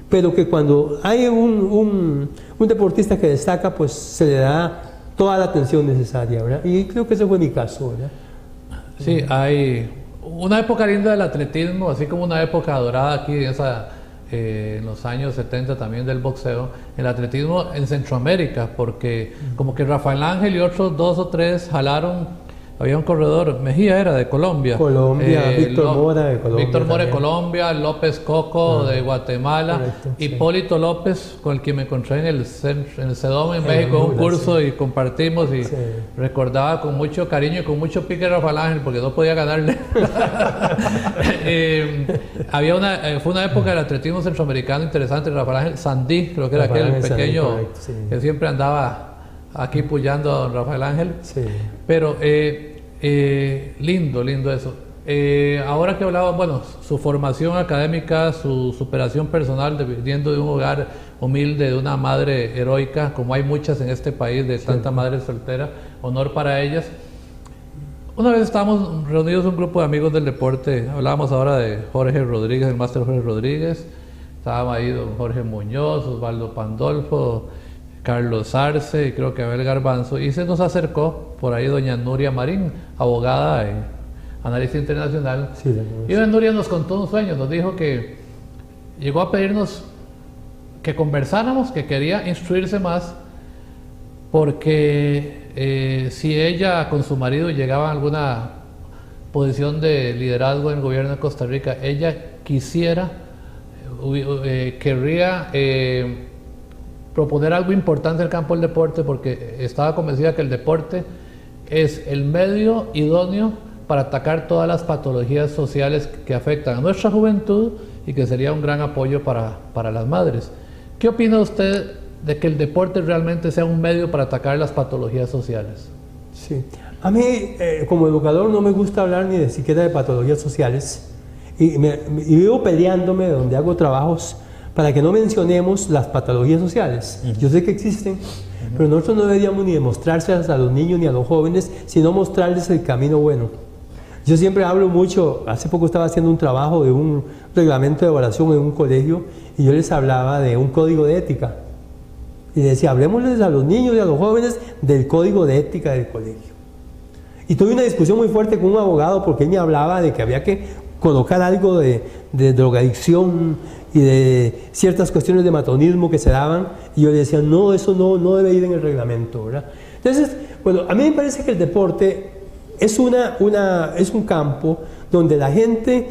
S5: pero que cuando hay un deportista que destaca, pues se le da toda la atención necesaria, ¿verdad? Y creo que ese fue mi caso, ¿verdad?
S4: Sí, hay una época linda del atletismo, así como una época dorada aquí en los años 70 también del boxeo, el atletismo en Centroamérica, porque como que Rafael Ángel y otros 2 o 3 jalaron. Había un corredor, Mejía era de Colombia.
S5: Víctor Mora de Colombia.
S4: Víctor Mora de Colombia, López Coco de Guatemala, correcto, Hipólito López, con el que me encontré en el CEDOM en México, un curso y compartimos y recordaba con mucho cariño y con mucho pique a Rafael Ángel porque no podía ganarle. Fue una época del atletismo centroamericano interesante. Rafael Ángel Sandí, creo que era aquel pequeño que siempre andaba aquí puyando a don Rafael Ángel. Pero lindo eso. Ahora que hablaba, bueno, su formación académica, su superación personal, viniendo de un hogar humilde, de una madre heroica, como hay muchas en este país, de tanta madre soltera, honor para ellas. Una vez estábamos reunidos un grupo de amigos del deporte, hablábamos ahora de Jorge Rodríguez, el máster Jorge Rodríguez, estábamos ahí don Jorge Muñoz, Osvaldo Pandolfo, Carlos Arce y creo que Abel Garbanzo, y se nos acercó por ahí doña Nuria Marín, abogada y analista internacional. Y doña Nuria nos contó un sueño, nos dijo que llegó a pedirnos que conversáramos, que quería instruirse más, porque si ella con su marido llegaba a alguna posición de liderazgo en el gobierno de Costa Rica, ella querría proponer algo importante en el campo del deporte, porque estaba convencida que el deporte es el medio idóneo para atacar todas las patologías sociales que afectan a nuestra juventud y que sería un gran apoyo para las madres. ¿Qué opina usted de que el deporte realmente sea un medio para atacar las patologías sociales?
S5: Sí, a mí como educador no me gusta hablar ni siquiera de patologías sociales y vivo peleándome donde hago trabajos para que no mencionemos las patologías sociales. Yo sé que existen, pero nosotros no deberíamos ni demostrárselas a los niños ni a los jóvenes, sino mostrarles el camino bueno. Yo siempre hablo mucho, hace poco estaba haciendo un trabajo de un reglamento de evaluación en un colegio y yo les hablaba de un código de ética. Y decía, hablemosles a los niños y a los jóvenes del código de ética del colegio. Y tuve una discusión muy fuerte con un abogado porque él me hablaba de que había que colocar algo de drogadicción y de ciertas cuestiones de matonismo que se daban, y yo le decía, no, eso no debe ir en el reglamento, ¿verdad? Entonces, bueno, a mí me parece que el deporte es un campo donde la gente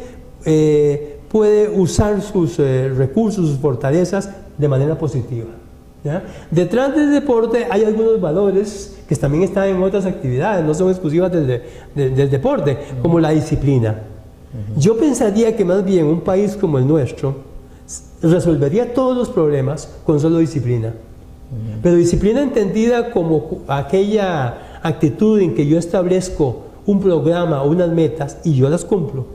S5: puede usar sus recursos, sus fortalezas de manera positiva, ¿ya? Detrás del deporte hay algunos valores que también están en otras actividades, no son exclusivas del deporte, como la disciplina. Yo pensaría que más bien un país como el nuestro resolvería todos los problemas con solo disciplina. Pero disciplina entendida como aquella actitud en que yo establezco un programa o unas metas y yo las cumplo.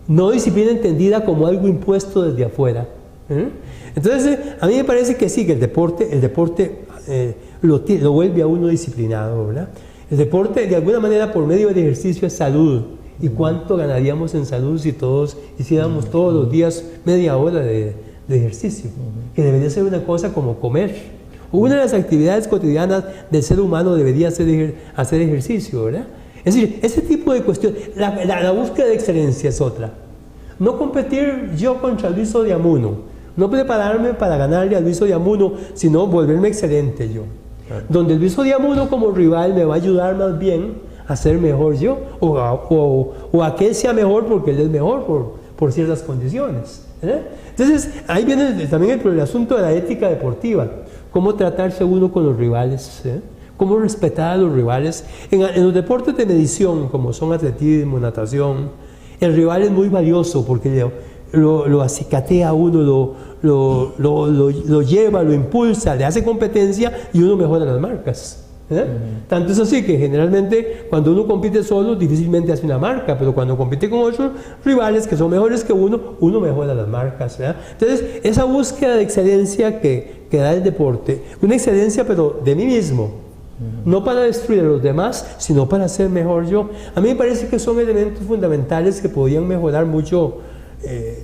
S5: No disciplina entendida como algo impuesto desde afuera. Entonces, a mí me parece que sí, que el deporte lo vuelve a uno disciplinado, ¿verdad? El deporte, de alguna manera, por medio del ejercicio, es salud. ¿Y cuánto ganaríamos en salud si todos hiciéramos todos los días media hora de ejercicio? Que debería ser una cosa como comer. Una de las actividades cotidianas del ser humano debería ser hacer ejercicio, ¿verdad? Es decir, ese tipo de cuestiones, la búsqueda de excelencia es otra. No competir yo contra Luis Odiamuno, no prepararme para ganarle a Luis Odiamuno, sino volverme excelente yo. Donde Luis Odiamuno como rival me va a ayudar más bien a ser mejor yo, o a que él sea mejor porque él es mejor por ciertas condiciones. Entonces, ahí viene también el asunto de la ética deportiva, cómo tratarse uno con los rivales, cómo respetar a los rivales. En los deportes de medición, como son atletismo, natación, el rival es muy valioso porque lo acicatea a uno, lo lleva, lo impulsa, le hace competencia y uno mejora las marcas. Tanto es así que generalmente cuando uno compite solo difícilmente hace una marca, pero cuando compite con otros rivales que son mejores que uno mejora las marcas, ¿verdad? Entonces, esa búsqueda de excelencia que da el deporte, una excelencia pero de mí mismo, no para destruir a los demás, sino para ser mejor yo, a mí me parece que son elementos fundamentales que podrían mejorar mucho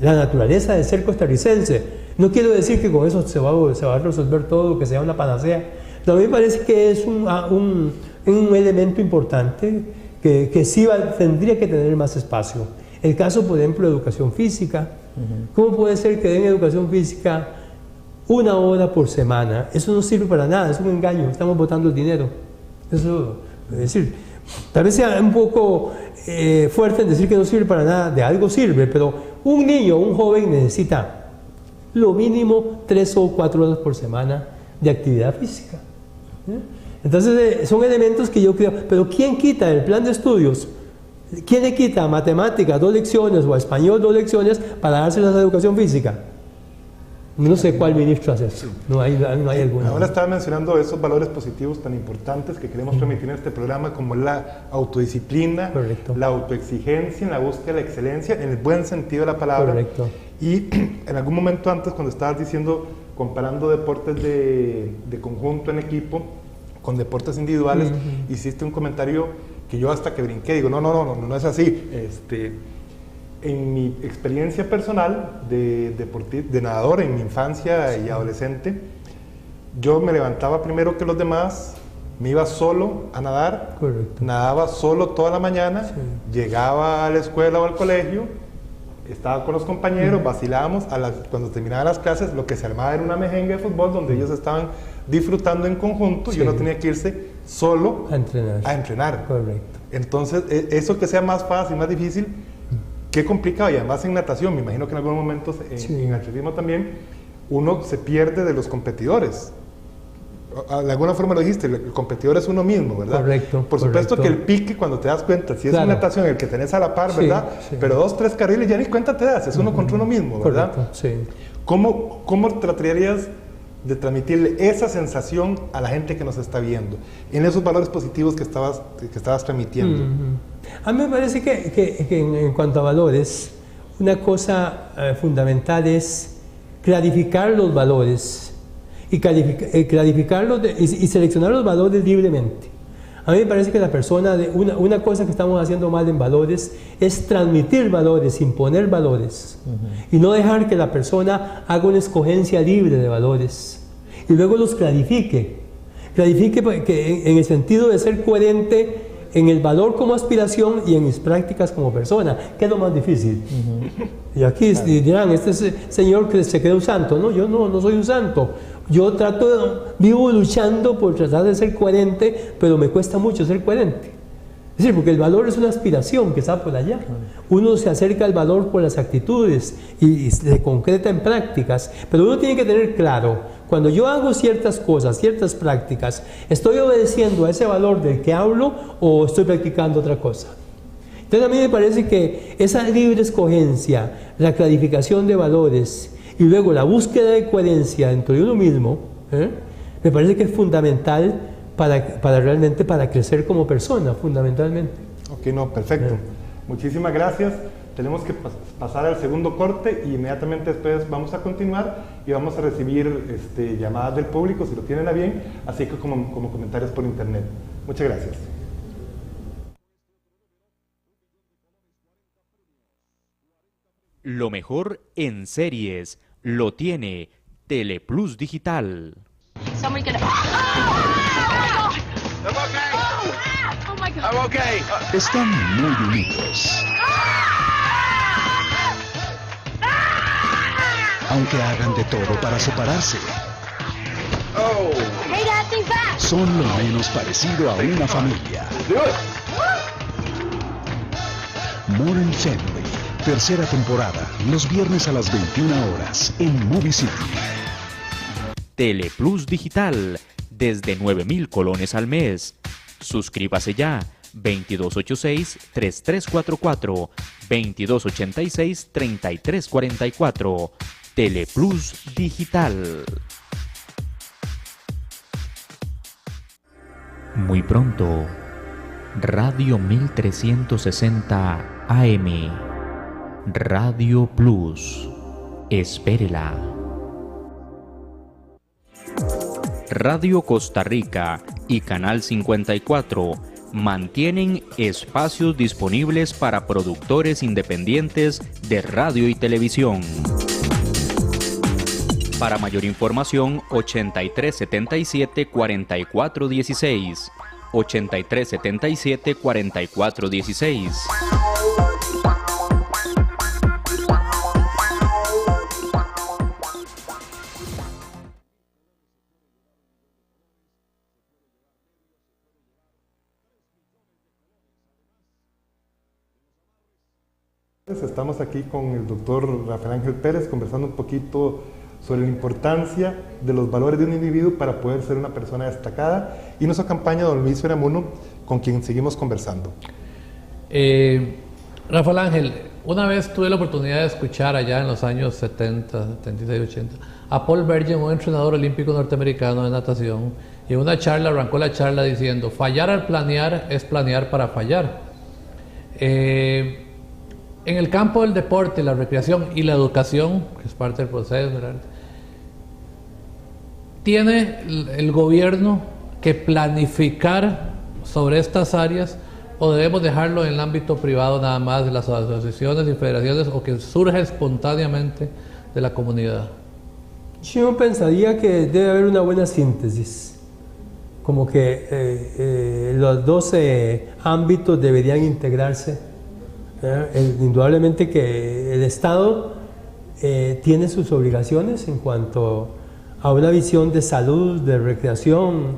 S5: la naturaleza de ser costarricense. No quiero decir que con eso se va a resolver todo, que sea una panacea. Pero a mí me parece que es un elemento importante que sí tendría que tener más espacio. El caso, por ejemplo, de educación física. ¿Cómo puede ser que den educación física 1 hora por semana? Eso no sirve para nada, es un engaño, estamos botando el dinero. Eso, es decir, tal vez sea un poco fuerte en decir que no sirve para nada, de algo sirve, pero un niño, un joven necesita lo mínimo 3 o 4 horas por semana de actividad física. Entonces son elementos que yo creo, pero ¿quién quita el plan de estudios? ¿Quién le quita a matemáticas 2 lecciones o a español 2 lecciones para dárselas a educación física? No sé cuál ministro hace eso, no hay alguno.
S3: Ahora estaba mencionando esos valores positivos tan importantes que queremos transmitir en este programa, como la autodisciplina,
S5: correcto,
S3: la autoexigencia en la búsqueda de la excelencia, en el buen sentido de la palabra.
S5: Correcto.
S3: Y en algún momento antes, cuando estabas diciendo, comparando deportes de conjunto en equipo con deportes individuales, hiciste un comentario que yo hasta que brinqué, digo, no es así. En mi experiencia personal de nadador en mi infancia y adolescente, yo me levantaba primero que los demás, me iba solo a nadar,
S5: correcto,
S3: nadaba solo toda la mañana,
S5: sí,
S3: llegaba a la escuela o al colegio, estaba con los compañeros, vacilábamos, cuando terminaban las clases, lo que se armaba era una mejenga de fútbol donde ellos estaban disfrutando en conjunto, sí, y uno tenía que irse solo a entrenar.
S5: Correcto.
S3: Entonces, eso que sea más fácil, más difícil, qué complicado. Y además en natación, me imagino que en algunos momentos en atletismo también, uno se pierde de los competidores. De alguna forma lo dijiste, el competidor es uno mismo, ¿verdad?
S5: Correcto.
S3: Por supuesto que el pique, cuando te das cuenta, si es una natación el que tenés a la par, ¿verdad? Sí. Pero 2, 3 carriles ya ni cuenta te das, es uno contra uno mismo, ¿verdad?
S5: Correcto, sí.
S3: ¿Cómo tratarías de transmitirle esa sensación a la gente que nos está viendo, en esos valores positivos que estabas transmitiendo?
S5: A mí me parece que en cuanto a valores, una cosa fundamental es clarificar los valores y clarificarlos y seleccionar los valores libremente. A mí me parece que la persona, una cosa que estamos haciendo mal en valores es transmitir valores, imponer valores, y no dejar que la persona haga una escogencia libre de valores y luego los clarifique en el sentido de ser coherente en el valor como aspiración y en mis prácticas como persona, que es lo más difícil. Y aquí dirán, este señor que se cree un santo. No, yo no soy un santo. Yo vivo luchando por tratar de ser coherente, pero me cuesta mucho ser coherente. Es decir, porque el valor es una aspiración que está por allá. Uno se acerca al valor por las actitudes y se concreta en prácticas, pero uno tiene que tener claro, cuando yo hago ciertas cosas, ciertas prácticas, ¿estoy obedeciendo a ese valor del que hablo o estoy practicando otra cosa? Entonces a mí me parece que esa libre escogencia, la clarificación de valores y luego la búsqueda de coherencia dentro de uno mismo, me parece que es fundamental para crecer como persona, fundamentalmente.
S3: Ok, no, perfecto. Muchísimas gracias. Tenemos que pasar al segundo corte y inmediatamente después vamos a continuar y vamos a recibir llamadas del público, si lo tienen a bien, así que como comentarios por internet. Muchas gracias.
S2: Lo mejor en series lo tiene Teleplus Digital.
S7: Somebody gonna...
S6: I'm okay.
S7: Oh my God.
S6: I'm okay.
S8: Están muy unidos. Aunque hagan de todo para separarse,
S6: Oh.
S7: Hey, Dad, think back.
S8: son lo menos parecido a una familia.
S6: Do it.
S8: Modern Family, tercera temporada, los viernes a las 21 horas en Movie City.
S2: Teleplus Digital, desde 9,000 colones al mes. Suscríbase ya, 2286-3344, 2286-3344. Teleplus Digital. Muy pronto, Radio 1360 AM, Radio Plus. Espérela. Radio Costa Rica y Canal 54 mantienen espacios disponibles para productores independientes de radio y televisión. Para mayor información, 8377-4416, 8377-4416.
S3: Estamos aquí con el doctor Rafael Ángel Pérez conversando un poquito sobre la importancia de los valores de un individuo para poder ser una persona destacada, y nos acompaña don Luis Feramuno, con quien seguimos conversando.
S4: Rafael Ángel, una vez tuve la oportunidad de escuchar allá en los años 70, 76, 80 a Paul Bergen, un entrenador olímpico norteamericano de natación, y en una charla arrancó la charla diciendo: fallar al planear es planear para fallar. En el campo del deporte, la recreación y la educación, que es parte del proceso, ¿verdad?, ¿tiene el gobierno que planificar sobre estas áreas o debemos dejarlo en el ámbito privado nada más de las asociaciones y federaciones, o que surge espontáneamente de la comunidad?
S5: Yo pensaría que debe haber una buena síntesis, como que los 12 ámbitos deberían integrarse. Indudablemente que el Estado tiene sus obligaciones en cuanto a una visión de salud, de recreación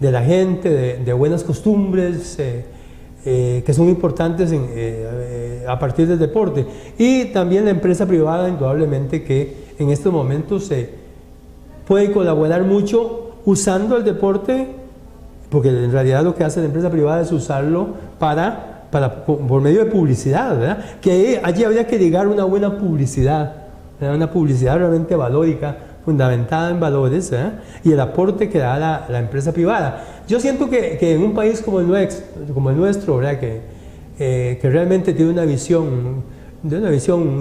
S5: de la gente, de buenas costumbres que son importantes a partir del deporte, y también la empresa privada indudablemente que en estos momentos puede colaborar mucho usando el deporte, porque en realidad lo que hace la empresa privada es usarlo por medio de publicidad, ¿verdad? Que allí habría que ligar una buena publicidad, ¿verdad? Una publicidad realmente valórica, fundamentada en valores, ¿verdad? Y el aporte que da la empresa privada. Yo siento que en un país como el nuestro, ¿verdad?, que realmente tiene una visión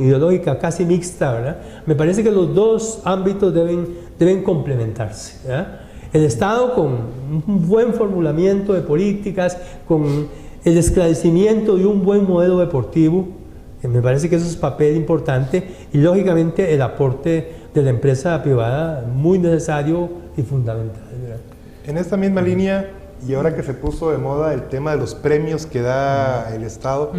S5: ideológica casi mixta, ¿verdad?, me parece que los dos ámbitos deben complementarse, ¿verdad? El Estado con un buen formulamiento de políticas, con el esclarecimiento de un buen modelo deportivo, me parece que eso es papel importante, y lógicamente el aporte de la empresa privada muy necesario y fundamental, ¿verdad?
S3: En esta misma línea, y ahora que se puso de moda el tema de los premios que da el Estado,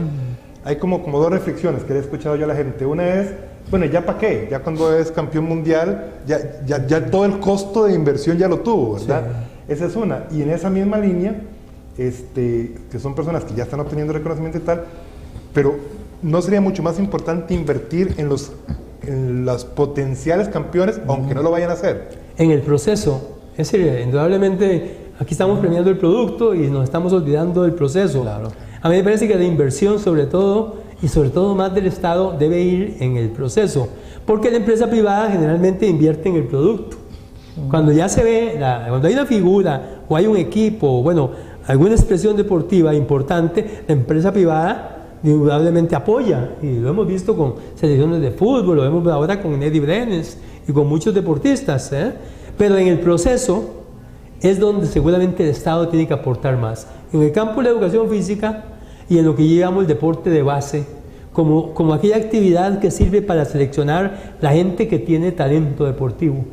S3: hay como dos reflexiones que he escuchado yo a la gente. Una es, bueno, ¿ya para qué? Ya cuando es campeón mundial, ya todo el costo de inversión ya lo tuvo, ¿verdad? Sí. Esa es una. Y en esa misma línea, que son personas que ya están obteniendo reconocimiento y tal, pero ¿no sería mucho más importante invertir en los potenciales campeones, aunque no lo vayan a hacer?
S5: En el proceso. Es decir, indudablemente, aquí estamos premiando el producto y nos estamos olvidando del proceso.
S4: Claro.
S5: A mí me parece que la inversión, sobre todo, y sobre todo más del Estado, debe ir en el proceso, porque la empresa privada generalmente invierte en el producto. Cuando ya se ve, cuando hay una figura o hay un equipo, o bueno, alguna expresión deportiva importante, la empresa privada indudablemente apoya, y lo hemos visto con selecciones de fútbol, lo vemos ahora con Eddie Brenes y con muchos deportistas, pero en el proceso es donde seguramente el Estado tiene que aportar más. En el campo de la educación física y en lo que llamamos el deporte de base, como aquella actividad que sirve para seleccionar la gente que tiene talento deportivo.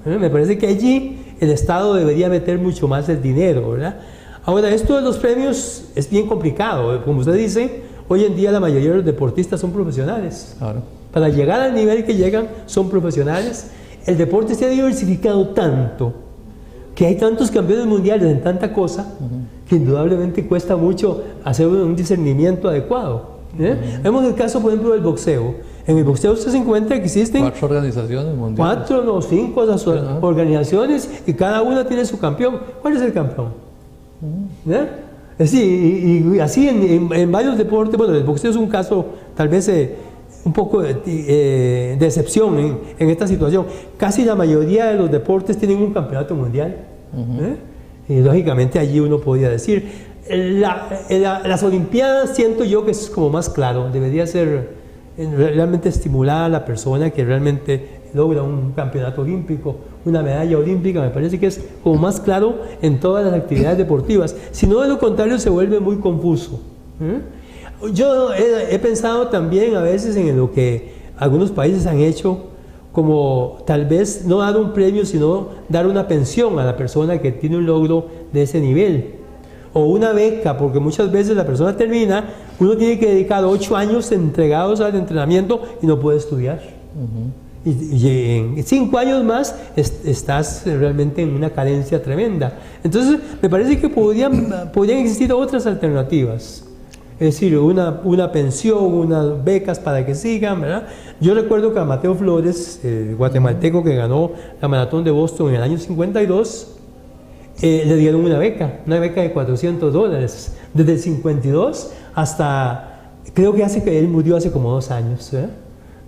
S5: Me parece que allí el Estado debería meter mucho más el dinero, ¿verdad? Ahora, esto de los premios es bien complicado. Como usted dice, hoy en día la mayoría de los deportistas son profesionales. Claro. Para llegar al nivel que llegan, son profesionales. El deporte se ha diversificado tanto, que hay tantos campeones mundiales en tanta cosa, que indudablemente cuesta mucho hacer un discernimiento adecuado. Vemos el caso, por ejemplo, del boxeo. En el boxeo usted se encuentra que existen
S4: 4 organizaciones mundiales.
S5: 4 o 5 organizaciones y cada una tiene su campeón. ¿Cuál es el campeón? Sí, y así en varios deportes. Bueno, el boxeo es un caso tal vez un poco de excepción en esta situación. Casi la mayoría de los deportes tienen un campeonato mundial. Y lógicamente allí uno podría decir, las Olimpiadas siento yo que es como más claro, debería ser realmente estimular a la persona que realmente logra un campeonato olímpico, una medalla olímpica. Me parece que es como más claro en todas las actividades deportivas. Si no, de lo contrario se vuelve muy confuso. Yo he pensado también a veces en lo que algunos países han hecho, como tal vez no dar un premio, sino dar una pensión a la persona que tiene un logro de ese nivel, o una beca, porque muchas veces la persona termina, uno tiene que dedicar 8 años entregados al entrenamiento y no puede estudiar. Y en 5 años más estás realmente en una carencia tremenda. Entonces me parece que podrían existir otras alternativas. Es decir, una pensión, unas becas para que sigan, ¿verdad? Yo recuerdo que a Mateo Flores, el guatemalteco que ganó la maratón de Boston en el año 52, le dieron una beca de $400, desde el 52 hasta, creo que él murió hace como 2 años,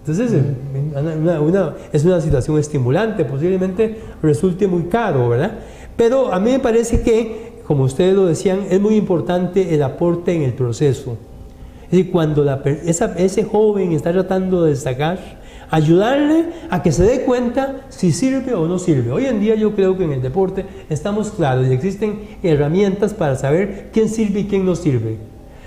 S5: Entonces, es una situación estimulante, posiblemente resulte muy caro, ¿verdad? Pero a mí me parece que, como ustedes lo decían, es muy importante el aporte en el proceso. Es decir, cuando ese joven está tratando de destacar, ayudarle a que se dé cuenta si sirve o no sirve. Hoy en día yo creo que en el deporte estamos claros y existen herramientas para saber quién sirve y quién no sirve.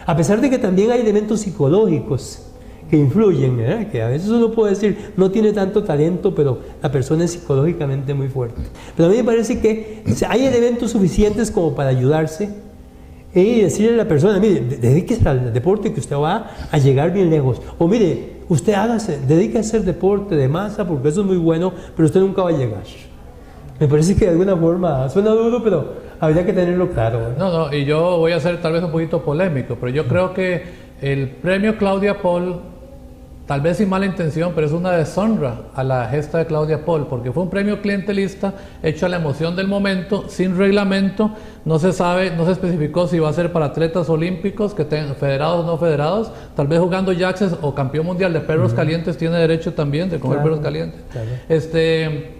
S5: A pesar de que también hay elementos psicológicos que influyen, que a veces uno puede decir no tiene tanto talento, pero la persona es psicológicamente muy fuerte. Pero a mí me parece que hay elementos suficientes como para ayudarse y decirle a la persona, mire, dedíquese al deporte que usted va a llegar bien lejos. O mire, usted dedíquese a hacer deporte de masa porque eso es muy bueno, pero usted nunca va a llegar. Me parece que de alguna forma suena duro, pero habría que tenerlo claro.
S4: No, y yo voy a ser tal vez un poquito polémico, pero yo creo que el premio Claudia Poll, tal vez sin mala intención, pero es una deshonra a la gesta de Claudia Poll, porque fue un premio clientelista hecho a la emoción del momento, sin reglamento, no se especificó si va a ser para atletas olímpicos, que tengan federados o no federados, tal vez jugando jaxes o campeón mundial de perros calientes tiene derecho también de comer perros calientes. Claro.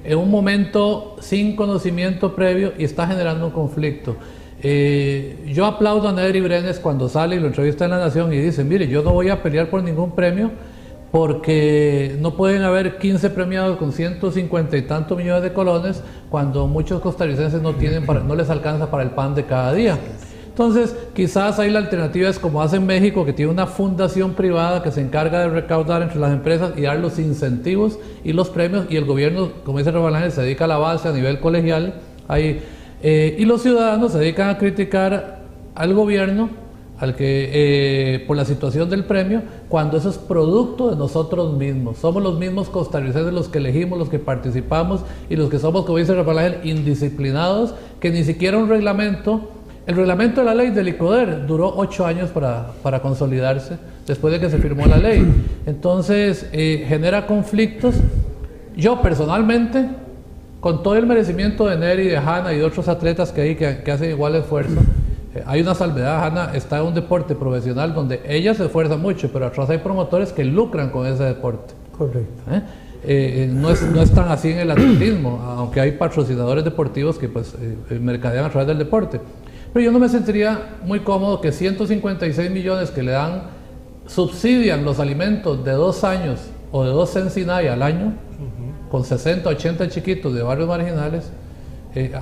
S4: En un momento sin conocimiento previo y está generando un conflicto. Yo aplaudo a Nedry Brenes cuando sale y lo entrevista en La Nación y dice, mire, yo no voy a pelear por ningún premio, porque no pueden haber 15 premiados con 150 y tantos millones de colones cuando muchos costarricenses no les alcanza para el pan de cada día. Entonces, quizás ahí la alternativa es como hace en México, que tiene una fundación privada que se encarga de recaudar entre las empresas y dar los incentivos y los premios, y el gobierno, como dice Rafael Ángel, se dedica a la base a nivel colegial. Hay Y los ciudadanos se dedican a criticar al gobierno, por la situación del premio, cuando eso es producto de nosotros mismos. Somos los mismos costarricenses los que elegimos, los que participamos y los que somos, como dice Rafael Ángel, indisciplinados, que ni siquiera un reglamento, el reglamento de la ley del ICODER duró 8 años para consolidarse después de que se firmó la ley. Entonces genera conflictos. Yo personalmente, con todo el merecimiento de Neri, de Hanna y de otros atletas que hay que hacen igual esfuerzo, hay una salvedad. Hanna está en un deporte profesional donde ella se esfuerza mucho, pero atrás hay promotores que lucran con ese deporte.
S5: Correcto.
S4: No es tan así en el atletismo, aunque hay patrocinadores deportivos que pues mercadean a través del deporte. Pero yo no me sentiría muy cómodo que 156 millones que le dan, subsidian los alimentos de 2 años o de 2 Sensinay al año, con 60, 80 chiquitos de barrios marginales.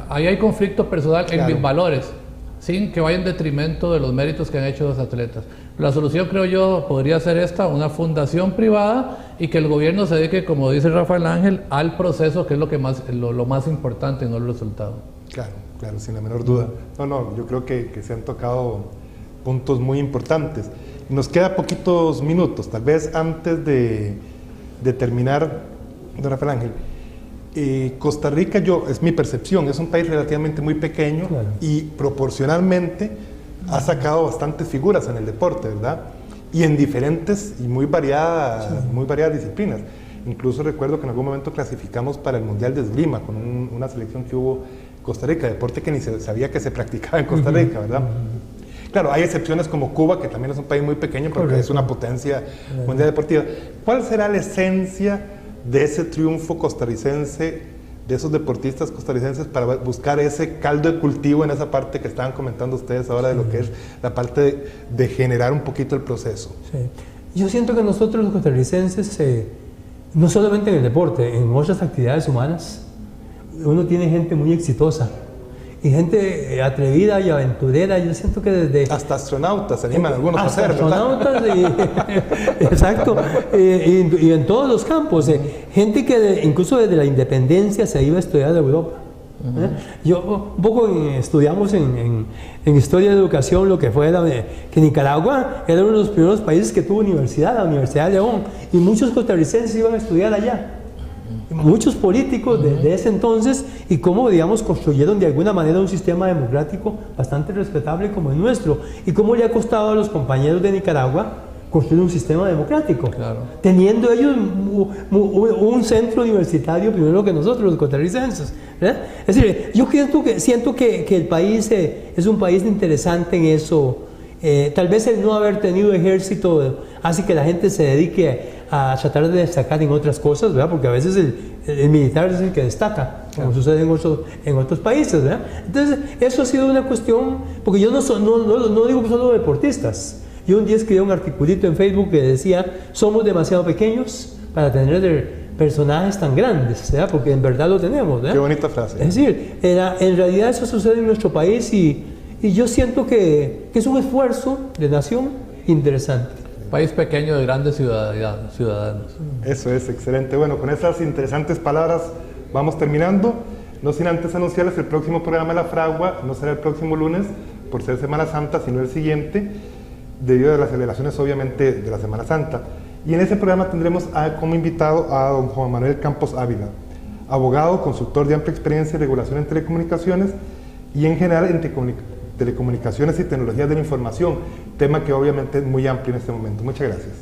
S4: Ahí hay conflicto personal en mis valores, sin que vaya en detrimento de los méritos que han hecho los atletas. La solución, creo yo, podría ser esta: una fundación privada, y que el gobierno se dedique, como dice Rafael Ángel, al proceso, que es lo más importante, no el resultado.
S3: Claro, sin la menor duda. Yo creo que se han tocado puntos muy importantes. Nos queda poquitos minutos, tal vez antes de terminar, don Rafael Ángel. Costa Rica, es mi percepción, es un país relativamente muy pequeño, claro, y proporcionalmente ha sacado bastantes figuras en el deporte, ¿verdad? Y en diferentes y muy variadas disciplinas. Incluso recuerdo que en algún momento clasificamos para el Mundial de Esgrima con una selección que hubo en Costa Rica, deporte que ni se sabía que se practicaba en Costa Rica, ¿verdad? Claro, hay excepciones como Cuba, que también es un país muy pequeño, pero que es una potencia mundial deportiva. ¿Cuál será la esencia de ese triunfo costarricense, de esos deportistas costarricenses, para buscar ese caldo de cultivo en esa parte que estaban comentando ustedes ahora, de lo que es la parte de generar un poquito el proceso?
S5: Sí. Yo siento que nosotros los costarricenses, no solamente en el deporte, en otras actividades humanas, uno tiene gente muy exitosa y gente atrevida y aventurera. Yo siento que desde...
S3: Hasta astronautas se animan algunos a hacer,
S5: astronautas, exacto, y en todos los campos. Gente que incluso desde la independencia se iba a estudiar a Europa. Yo un poco estudiamos en Historia de Educación lo que fue que Nicaragua era uno de los primeros países que tuvo universidad, la Universidad de León, y muchos costarricenses iban a estudiar allá. Muchos políticos de ese entonces, y cómo, digamos, construyeron de alguna manera un sistema democrático bastante respetable como el nuestro, y cómo le ha costado a los compañeros de Nicaragua construir un sistema democrático, claro, teniendo ellos un centro universitario primero que nosotros, los costarricenses, ¿verdad? Es decir, yo siento que el país es un país interesante en eso. Tal vez el no haber tenido ejército hace que la gente se dedique a tratar de destacar en otras cosas, ¿verdad? Porque a veces el militar es el que destaca, como sucede en otros países, ¿verdad? Entonces, eso ha sido una cuestión, porque yo no digo solo deportistas. Yo un día escribí un articulito en Facebook que decía: somos demasiado pequeños para tener personajes tan grandes, ¿verdad? Porque en verdad lo tenemos, ¿verdad?
S3: Qué bonita frase.
S5: Es decir, en realidad eso sucede en nuestro país, y yo siento que es un esfuerzo de nación interesante.
S4: País pequeño de grandes ciudadanos.
S3: Eso es, excelente. Bueno, con esas interesantes palabras vamos terminando. No sin antes anunciarles el próximo programa de La Fragua. No será el próximo lunes, por ser Semana Santa, sino el siguiente, debido a las celebraciones, obviamente, de la Semana Santa. Y en ese programa tendremos como invitado a don Juan Manuel Campos Ávila, abogado, consultor de amplia experiencia y regulación en telecomunicaciones y en general en telecomunicaciones y tecnologías de la información, tema que obviamente es muy amplio en este momento. Muchas gracias.